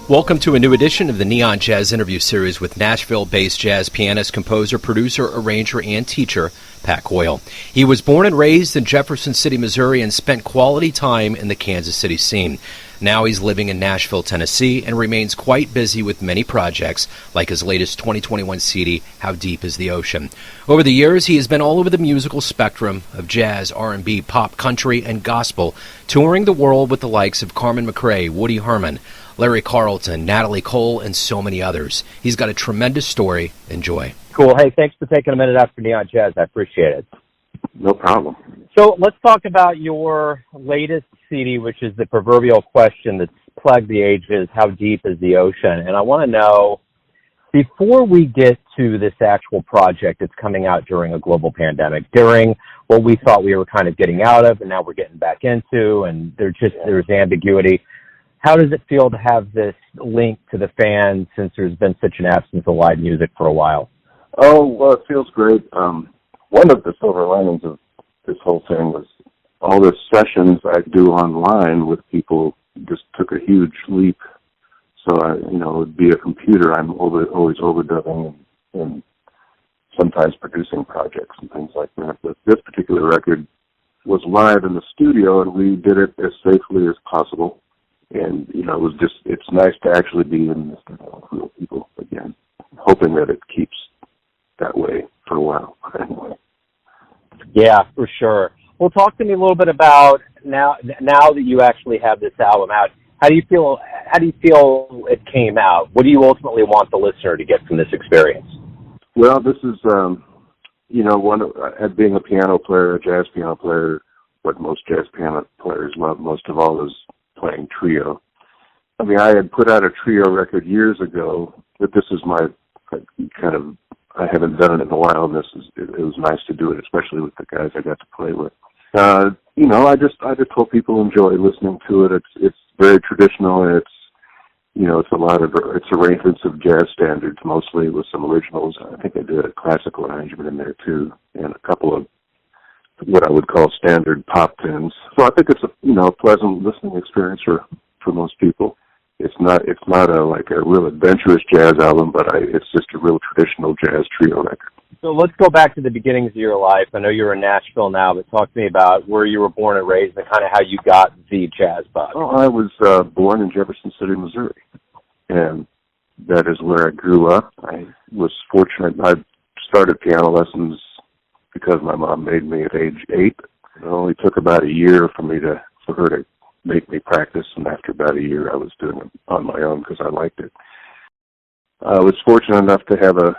Welcome to a new edition of the Neon Jazz interview series with Nashville-based jazz pianist, composer, producer, arranger, and teacher Pat Coil. He was born and raised in Jefferson City, Missouri, and spent quality time in the Kansas City scene. Now he's living in Nashville, Tennessee, and remains quite busy with many projects, like his latest 2021 CD, How Deep is the Ocean. Over the years, he has been all over the musical spectrum of jazz, R&B, pop, country, and gospel, touring the world with the likes of Carmen McCrae, Woody Herman, Larry Carlton, Natalie Cole, and so many others. He's got a tremendous story. Enjoy. Cool. Hey, thanks for taking a minute out for Neon Jazz. I appreciate it. No problem. So let's talk about your latest CD, which is the proverbial question that's plagued the ages, how deep is the ocean? And I want to know, before we get to this actual project that's coming out during a global pandemic, during what we thought we were kind of getting out of and now we're getting back into, and there's ambiguity. How does it feel to have this link to the fans since there's been such an absence of live music for a while? Oh, well, it feels great. One of the silver linings of this whole thing was all the sessions I do online with people just took a huge leap. So, it would be a computer. I'm always overdubbing and sometimes producing projects and things like that. But this particular record was live in the studio, and we did it as safely as possible. And, it's nice to actually be in the studio with real people again, hoping that it keeps that way for a while, anyway. Yeah, for sure. Well, talk to me a little bit about now that you actually have this album out. How do you feel it came out? What do you ultimately want the listener to get from this experience? Well, this is, being a piano player, a jazz piano player, what most jazz piano players love most of all is playing trio. I mean, I had put out a trio record years ago, but this is my I haven't done it in a while, and it was nice to do it, especially with the guys I got to play with. I just hope people enjoy listening to it. It's very traditional, and it's arrangements of jazz standards, mostly with some originals. I think I did a classical arrangement in there too, and a couple of what I would call standard pop tunes. So I think it's a pleasant listening experience for most people. It's not a real adventurous jazz album, but it's just a real traditional jazz trio record. So let's go back to the beginnings of your life. I know you're in Nashville now, but talk to me about where you were born and raised and kind of how you got the jazz bug. Oh, I was born in Jefferson City, Missouri, and that is where I grew up. I was fortunate. I started piano lessons because my mom made me at age 8. It only took about a year for her to make me practice, and after about a year I was doing it on my own because I liked it. I was fortunate enough to have a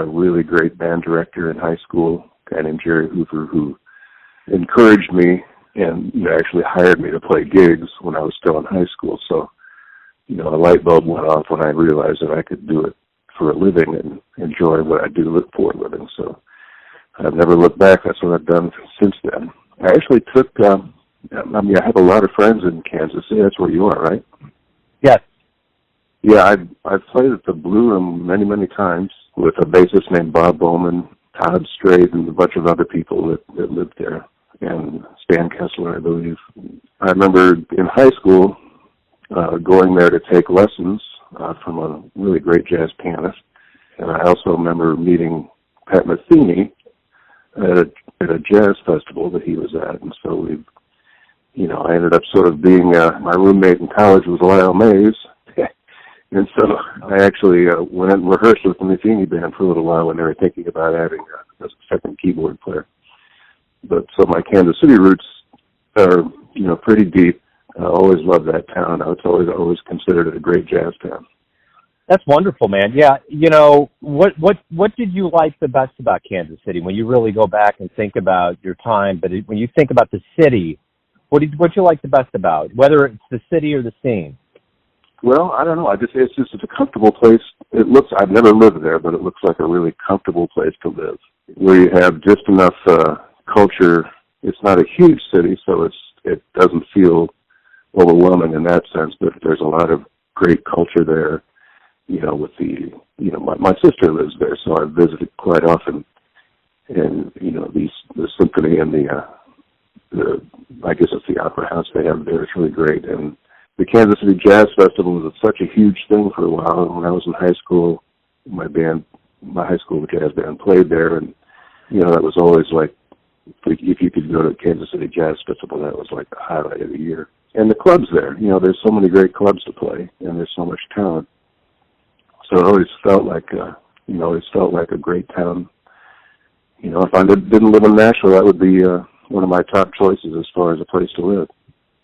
really great band director in high school, a guy named Jerry Hoover, who encouraged me and actually hired me to play gigs when I was still in high school. So, a light bulb went off when I realized that I could do it for a living and enjoy what I do for a living. So I've never looked back. That's what I've done since then. I actually took I have a lot of friends in Kansas City. That's where you are, right? Yes. Yeah, I've played at the Blue Room many, many times with a bassist named Bob Bowman, Todd Strait, and a bunch of other people that lived there, and Stan Kessler, I believe. I remember in high school going there to take lessons from a really great jazz pianist, and I also remember meeting Pat Metheny at a jazz festival that he was at, and so I ended up sort of being, my roommate in college was Lyle Mays, and so I actually went and rehearsed with the Metheny band for a little while when they were thinking about adding a second keyboard player. But so my Kansas City roots are, pretty deep. I always loved that town. It's always considered it a great jazz town. That's wonderful, man. Yeah, what did you like the best about Kansas City when you really go back and think about your time? But when you think about the city, what you like the best about, whether it's the city or the scene? Well, I don't know. It's a comfortable place. I've never lived there, but it looks like a really comfortable place to live, where you have just enough culture. It's not a huge city, so it doesn't feel overwhelming in that sense, but there's a lot of great culture there. My sister lives there, so I visited quite often. And, the symphony and the I guess it's the opera house they have there. It's really great. And the Kansas City Jazz Festival was such a huge thing for a while. And when I was in high school, my high school jazz band played there, and that was always like, if you could go to the Kansas City Jazz Festival, that was like the highlight of the year. And the clubs there, there's so many great clubs to play, and there's so much talent. So it always felt like, a great town. If I didn't live in Nashville, that would be one of my top choices as far as a place to live.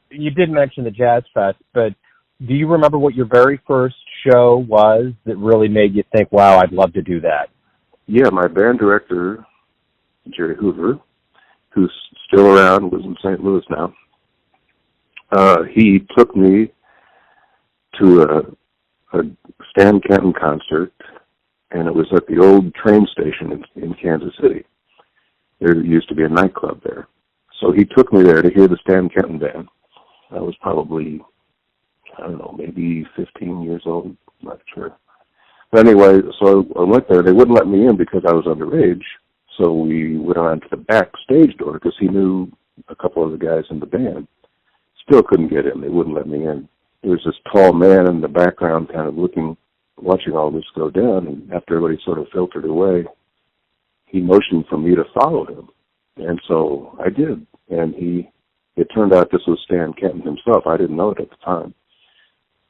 You did mention the Jazz Fest, but do you remember what your very first show was that really made you think, wow, I'd love to do that? Yeah, my band director, Jerry Hoover, who's still around, lives in St. Louis now, he took me to a Stan Kenton concert, and it was at the old train station in Kansas City. There used to be a nightclub there. So he took me there to hear the Stan Kenton band. I was probably, maybe 15 years old, I'm not sure. But anyway, so I went there. They wouldn't let me in because I was underage. So we went on to the backstage door because he knew a couple of the guys in the band. Still couldn't get in. They wouldn't let me in. There was this tall man in the background kind of watching all this go down, and after everybody sort of filtered away, he motioned for me to follow him. And so I did. And it turned out this was Stan Kenton himself. I didn't know it at the time.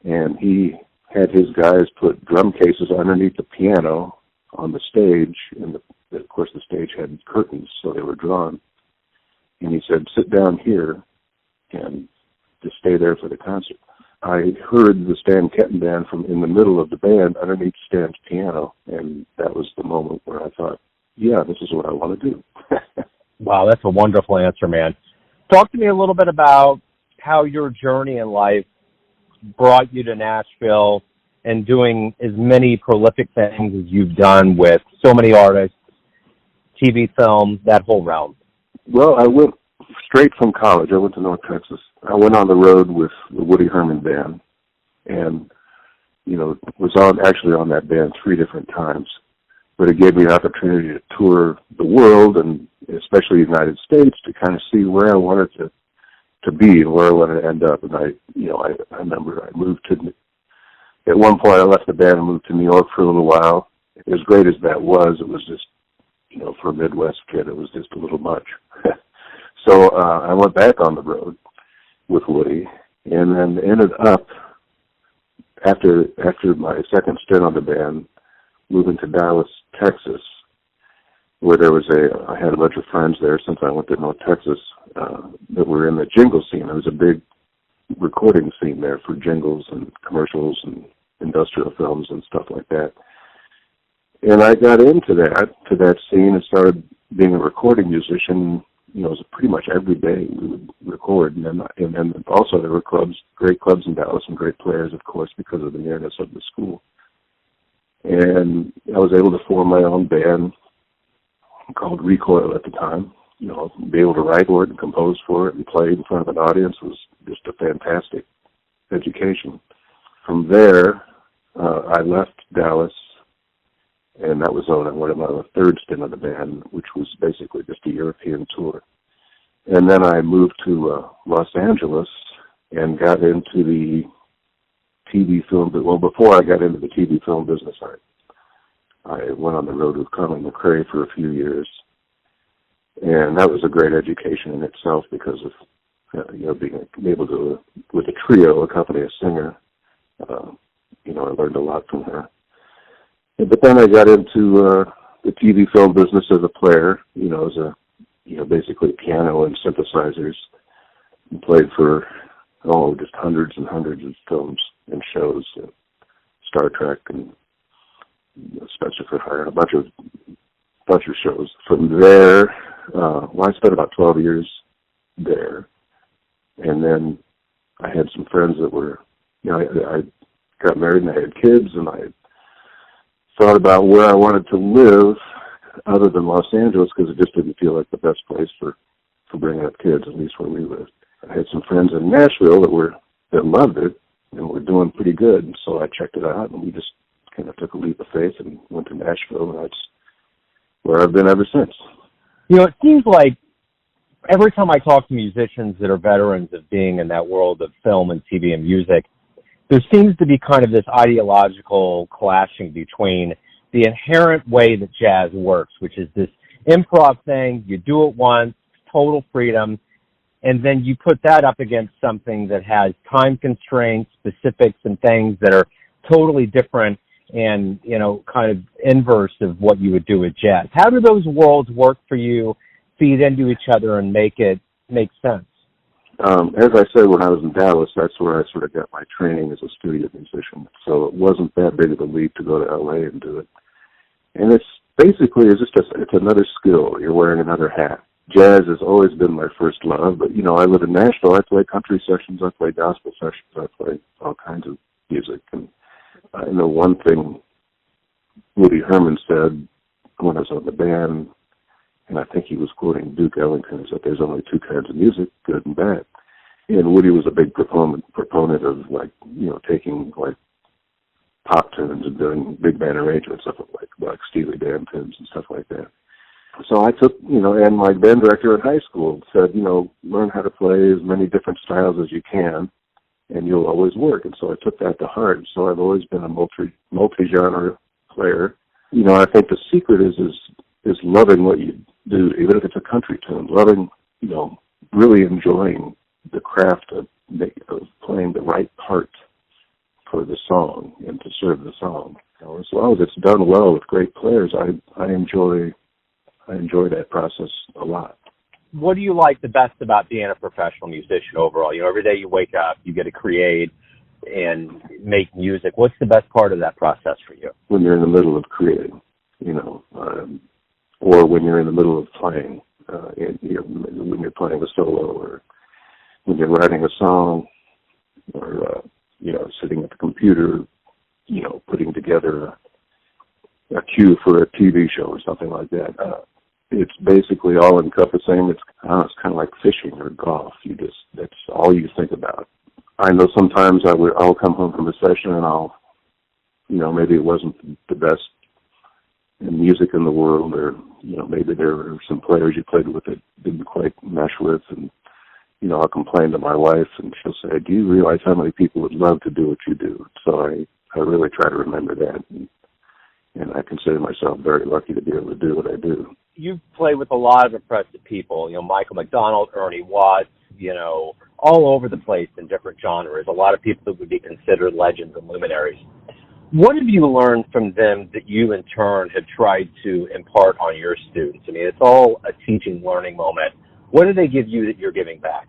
And he had his guys put drum cases underneath the piano on the stage, and of course the stage had curtains, so they were drawn. And he said, sit down here and just stay there for the concert. I heard the Stan Kenton band from in the middle of the band underneath Stan's piano, and that was the moment where I thought, yeah, this is what I want to do. Wow, that's a wonderful answer, man. Talk to me a little bit about how your journey in life brought you to Nashville and doing as many prolific things as you've done with so many artists, TV, film, that whole realm. Well, I went straight from college. I went to North Texas. I went on the road with the Woody Herman band and, was actually on that band 3 different times. But it gave me an opportunity to tour the world and especially the United States to kind of see where I wanted to be and where I wanted to end up. And I remember I moved at one point I left the band and moved to New York for a little while. As great as that was, it was just, for a Midwest kid, it was just a little much. So I went back on the road with Woody, and then ended up, after my second stint on the band, moving to Dallas, Texas, where I had a bunch of friends there since I went to North Texas that were in the jingle scene. There was a big recording scene there for jingles and commercials and industrial films and stuff like that. And I got into that scene and started being a recording musician. It was pretty much every day we would record. And then also there were great clubs in Dallas and great players, of course, because of the nearness of the school. And I was able to form my own band called Recoil at the time. Be able to write for it and compose for it and play in front of an audience was just a fantastic education. From there, I left Dallas, and that was on one of my third stint of the band, which was basically just a European tour. And then I moved to Los Angeles and got into the TV film. Well, before I got into the TV film business, I went on the road with Carmen McCrae for a few years, and that was a great education in itself because of being able to, with a trio, accompany a singer. I learned a lot from her. But then I got into the TV film business as a player, as basically piano and synthesizers, and played for just hundreds and hundreds of films and shows, Star Trek and Spencer for Hire, a bunch of shows. From there, I spent about 12 years there, and then I had some friends that were, I got married and I had kids, and I thought about where I wanted to live other than Los Angeles because it just didn't feel like the best place for bringing up kids, at least where we lived. I had some friends in Nashville that loved it and were doing pretty good, and so I checked it out, and we just kind of took a leap of faith and went to Nashville, and that's where I've been ever since. It seems like every time I talk to musicians that are veterans of being in that world of film and TV and music, there seems to be kind of this ideological clashing between the inherent way that jazz works, which is this improv thing. You do it once, total freedom, and then you put that up against something that has time constraints, specifics, and things that are totally different and, you know, kind of inverse of what you would do with jazz. How do those worlds work for you, feed into each other, and make it make sense? As I said, when I was in Dallas, that's where I sort of got my training as a studio musician. So it wasn't that big of a leap to go to LA and do it. And it's basically, it's another skill. You're wearing another hat. Jazz has always been my first love, but, you know, I live in Nashville. I play country sessions. I play gospel sessions. I play all kinds of music. And I know one thing Woody Herman said when I was on the band, and I think he was quoting Duke Ellington, is that there's only two kinds of music, good and bad. And Woody was a big proponent of, like, you know, taking, like, pop tunes and doing big band arrangements, stuff like Steely Dan tunes and stuff like that. So I took, you know, and my band director at high school said, you know, learn how to play as many different styles as you can, and you'll always work. And so I took that to heart. So I've always been a multi-genre player. You know, I think the secret is loving what you do, even if it's a country tune, loving, you know, really enjoying the craft of playing the right part for the song and to serve the song. You know, as long as it's done well with great players, I enjoy that process a lot. What do you like the best about being a professional musician overall? You know, every day you wake up, you get to create and make music. What's the best part of that process for you? When you're in the middle of creating, you know, or when you're in the middle of playing, when you're playing a solo, or when you're writing a song, or, you know, sitting at the computer, you know, putting together a cue for a TV show or something like that. It's basically all encompassing. It's kind of like fishing or golf. That's all you think about. I know sometimes I'll come home from a session and I'll, you know, maybe it wasn't the best music in the world, or, you know, maybe there were some players you played with that didn't quite mesh with, and, you know, I'll complain to my wife and she'll say, do you realize how many people would love to do what you do? So I really try to remember that, and I consider myself very lucky to be able to do what I do. You've played with a lot of impressive people, you know, Michael McDonald, Ernie Watts, you know, all over the place in different genres, a lot of people that would be considered legends and luminaries. What have you learned from them that you, in turn, have tried to impart on your students? I mean, it's all a teaching, learning moment. What do they give you that you're giving back?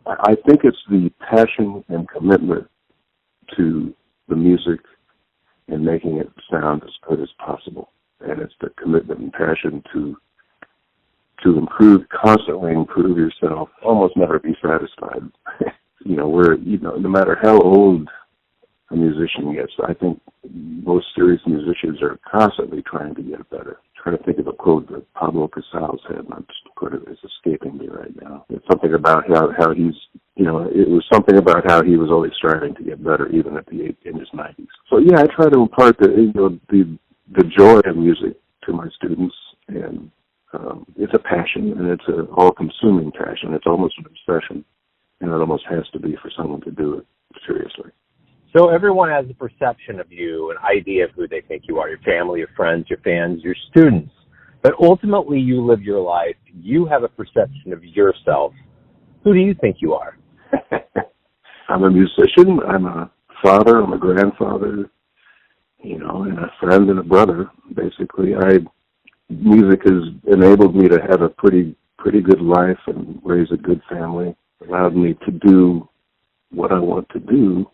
I think it's the passion and commitment to the music and making it sound as good as possible. And it's the commitment and passion to constantly improve yourself, almost never be satisfied. You know, no matter how old a musician gets, I think most serious musicians are constantly trying to get better. I'm trying to think of a quote that Pablo Casals had, and I'm just it's escaping me right now. It's something about how he's, you know, it was something about how he was always striving to get better, even in his 90s. So yeah, I try to impart the joy of music to my students, and it's a passion, and it's an all-consuming passion. It's almost an obsession, and it almost has to be for someone to do it seriously. So everyone has a perception of you, an idea of who they think you are, your family, your friends, your fans, your students. But ultimately, you live your life. You have a perception of yourself. Who do you think you are? I'm a musician. I'm a father. I'm a grandfather, you know, and a friend and a brother, basically. Music has enabled me to have a pretty good life and raise a good family, allowed me to do what I want to do.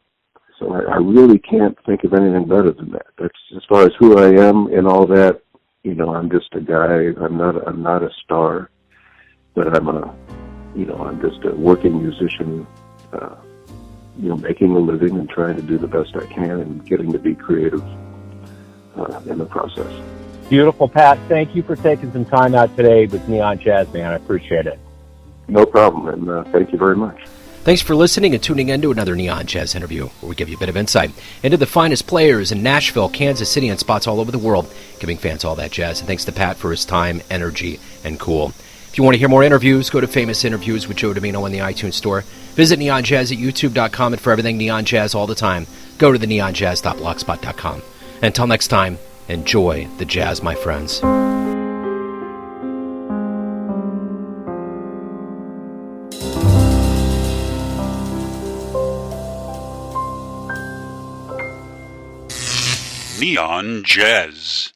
So I really can't think of anything better than that. That's as far as who I am and all that. You know, I'm just a guy. I'm not a star, but I'm just a working musician. You know, making a living and trying to do the best I can and getting to be creative in the process. Beautiful, Pat. Thank you for taking some time out today with Neon Jazz, man. I appreciate it. No problem, and thank you very much. Thanks for listening and tuning in to another Neon Jazz interview, where we give you a bit of insight into the finest players in Nashville, Kansas City, and spots all over the world, giving fans all that jazz. And thanks to Pat for his time, energy, and cool. If you want to hear more interviews, go to Famous Interviews with Joe Domino in the iTunes Store. Visit Neon Jazz at youtube.com, and for everything Neon Jazz all the time, go to the neonjazz.blogspot.com. Until next time, enjoy the jazz, my friends. Neon Jazz.